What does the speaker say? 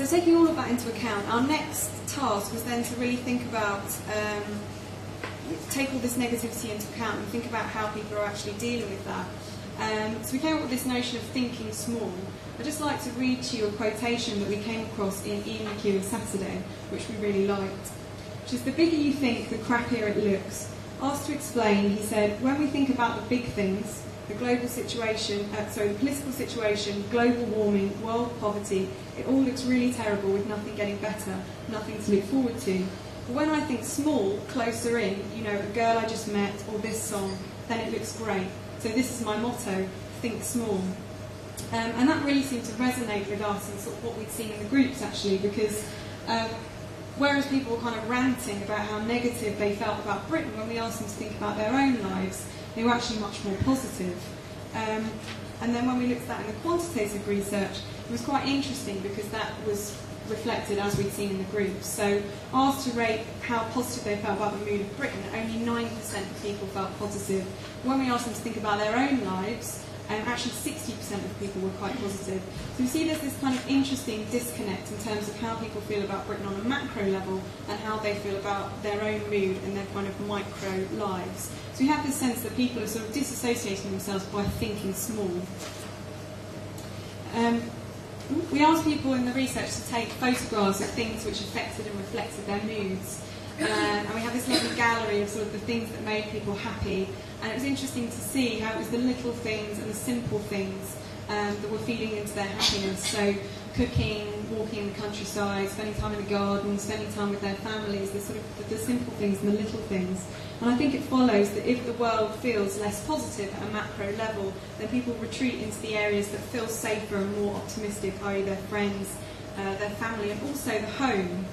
So taking all of that into account, our next task was then to really think about, take all this negativity into account and think about how people are actually dealing with that. So we came up with this notion of thinking small. I'd just like to read to you a quotation that we came across in Ian McCann's Saturday, which we really liked, which is, "The bigger you think, the crappier it looks." Asked to explain, he said, "When we think about the big things, the global situation, the political situation, global warming, world poverty, it all looks really terrible with nothing getting better, nothing to look forward to. But when I think small, closer in, you know, a girl I just met or this song, then it looks great. So this is my motto, think small." And that really seemed to resonate with us and sort of what we'd seen in the groups actually, because whereas people were kind of ranting about how negative they felt about Britain, when we asked them to think about their own lives, they were actually much more positive. And then when we looked at that in the quantitative research, it was quite interesting because that was reflected as we'd seen in the groups. So asked to rate how positive they felt about the mood of Britain, only 9% of people felt positive. When we asked them to think about their own lives, actually 60% of people were quite positive. So we see there's this kind of interesting disconnect in terms of how people feel about Britain on a macro level and how they feel about their own mood and their kind of micro lives. So we have this sense that people are sort of disassociating themselves by thinking small. We asked people in the research to take photographs of things which affected and reflected their moods. And we have this lovely gallery of sort of the things that made people happy. And it was interesting to see how it was the little things and the simple things that were feeding into their happiness. So cooking, walking in the countryside, spending time in the garden, spending time with their families, the sort of the simple things and the little things. And I think it follows that if the world feels less positive at a macro level, then people retreat into the areas that feel safer and more optimistic, i.e. their friends, their family, and also the home.